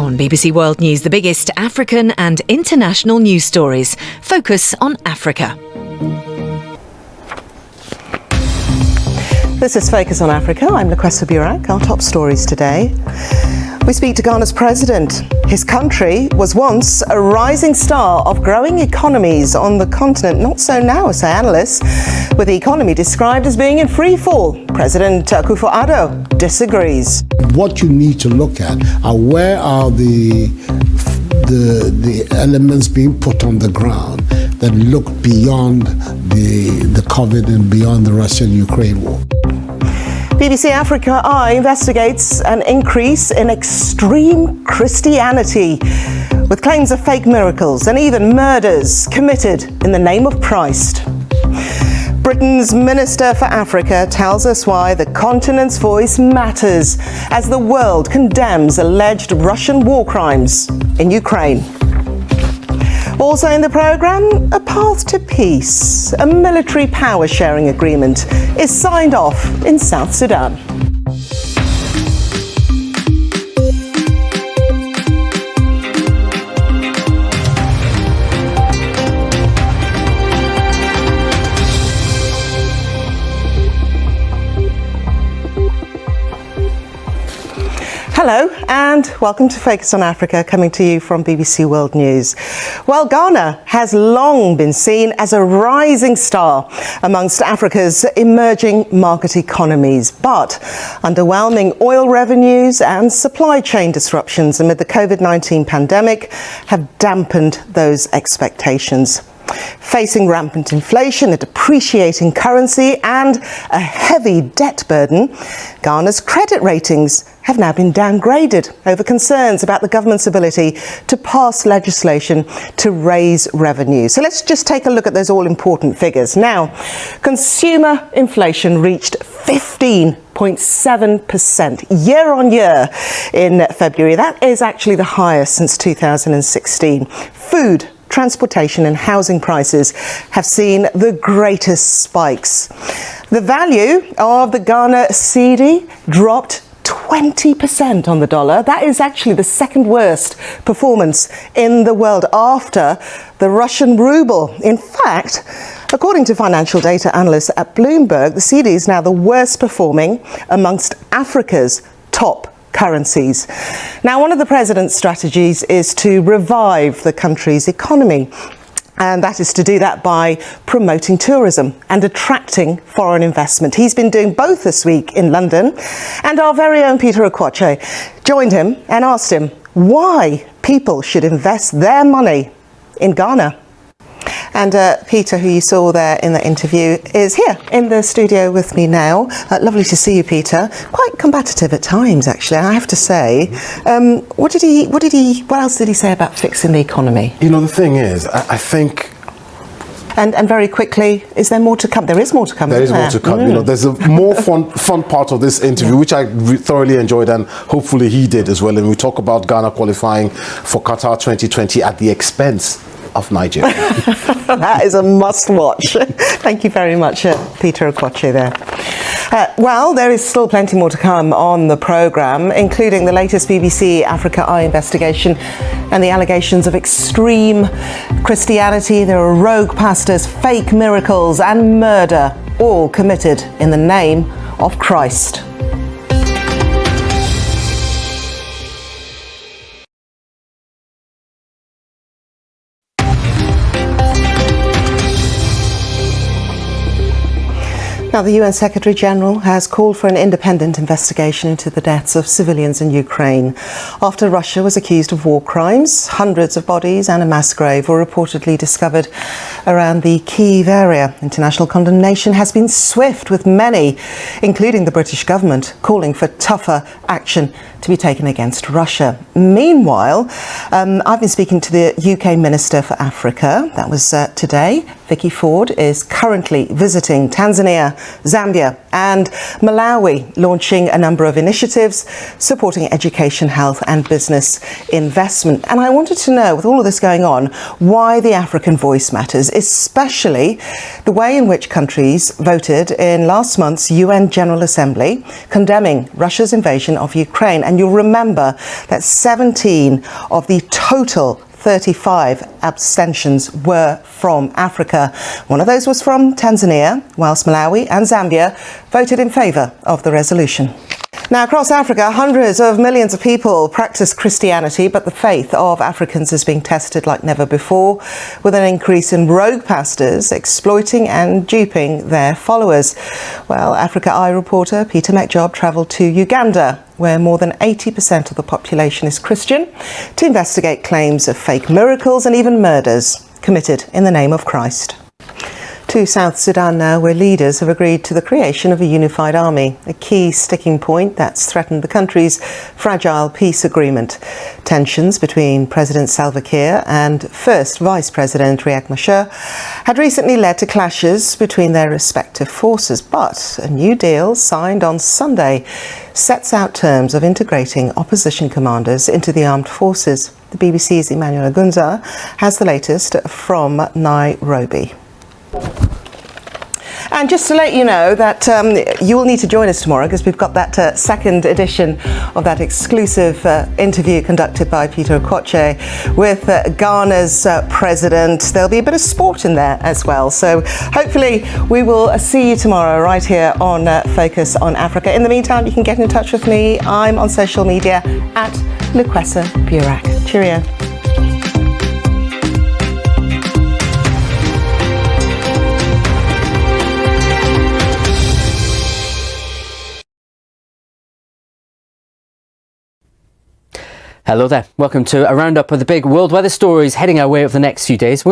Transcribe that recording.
Now on BBC World News, the biggest African and international news stories. Focus on Africa. This is Focus on Africa. I'm Lukwesa Burak. Our top stories today. We speak to Ghana's president. His country was once a rising star of growing economies on the continent. Not so now, say analysts, with the economy described as being in free fall. President Akufo-Addo disagrees. What you need to look at are where are the elements being put on the ground that look beyond the COVID and beyond the Russian-Ukraine war. BBC Africa Eye investigates an increase in extreme Christianity with claims of fake miracles and even murders committed in the name of Christ. Britain's Minister for Africa tells us why the continent's voice matters as the world condemns alleged Russian war crimes in Ukraine. Also in the programme, a path to peace. A military power sharing agreement is signed off in South Sudan. Hello and welcome to Focus on Africa, coming to you from BBC World News. Well, Ghana has long been seen as a rising star amongst Africa's emerging market economies, but underwhelming oil revenues and supply chain disruptions amid the COVID-19 pandemic have dampened those expectations. Facing rampant inflation, a depreciating currency and a heavy debt burden, Ghana's credit ratings have now been downgraded over concerns about the government's ability to pass legislation to raise revenue. So let's just take a look at those all-important figures. Now, consumer inflation reached 15.7% year on year in February. That is actually the highest since 2016. Food, transportation and housing prices have seen the greatest spikes. The value of the Ghana cedi dropped 20% on the dollar. That is actually the second worst performance in the world after the Russian ruble. In fact, according to financial data analysts at Bloomberg, the cedi is now the worst performing amongst Africa's top currencies. Now, one of the president's strategies is to revive the country's economy. And that is to do that by promoting tourism and attracting foreign investment. He's been doing both this week in London, and our very own Peter Okwache joined him and asked him why people should invest their money in Ghana. And Peter, who you saw there in the interview, is here in the studio with me now. Lovely to see you, Peter. Quite combative at times, actually, I have to say. What else did he say about fixing the economy? You know, the thing is, I think... And very quickly, is there more to come? There is more to come. There is more to come. You know, there's a more fun part of this interview, which I thoroughly enjoyed, and hopefully he did as well. And we talk about Ghana qualifying for Qatar 2020 at the expense of Nigeria. That is a must-watch. Thank you very much, Peter Okwache there. Well, there is still plenty more to come on the programme, including the latest BBC Africa Eye investigation and the allegations of extreme Christianity. There are rogue pastors, fake miracles and murder, all committed in the name of Christ. Now, the UN Secretary-General has called for an independent investigation into the deaths of civilians in Ukraine after Russia was accused of war crimes. Hundreds of bodies and a mass grave were reportedly discovered around the Kyiv area. International condemnation has been swift, with many, including the British government, calling for tougher action to be taken against Russia. Meanwhile, I've been speaking to the UK Minister for Africa, that was today, Vicky Ford is currently visiting Tanzania, Zambia and Malawi, launching a number of initiatives supporting education, health and business investment. And I wanted to know, with all of this going on, why the African voice matters, especially the way in which countries voted in last month's UN General Assembly condemning Russia's invasion of Ukraine. And you'll remember that 17 of the total 35 abstentions were from Africa. One of those was from Tanzania, whilst Malawi and Zambia voted in favour of the resolution. Now, across Africa, hundreds of millions of people practice Christianity, but the faith of Africans is being tested like never before, with an increase in rogue pastors exploiting and duping their followers. Well, Africa Eye reporter Peter McJob travelled to Uganda, where more than 80% of the population is Christian, to investigate claims of fake miracles and even murders committed in the name of Christ. To South Sudan now, where leaders have agreed to the creation of a unified army, a key sticking point that's threatened the country's fragile peace agreement. Tensions between President Salva Kiir and First Vice President Riek Machar had recently led to clashes between their respective forces, but a new deal signed on Sunday sets out terms of integrating opposition commanders into the armed forces. The BBC's Emmanuel Agunza has the latest from Nairobi. And just to let you know that you will need to join us tomorrow, because we've got that second edition of that exclusive interview conducted by Peter Okoche with Ghana's president. There'll be a bit of sport in there as well. So hopefully we will see you tomorrow right here on Focus on Africa. In the meantime, you can get in touch with me. I'm on social media at Lukwesa Burak. Cheerio. Hello there. Welcome to a roundup of the big world weather stories heading our way over the next few days.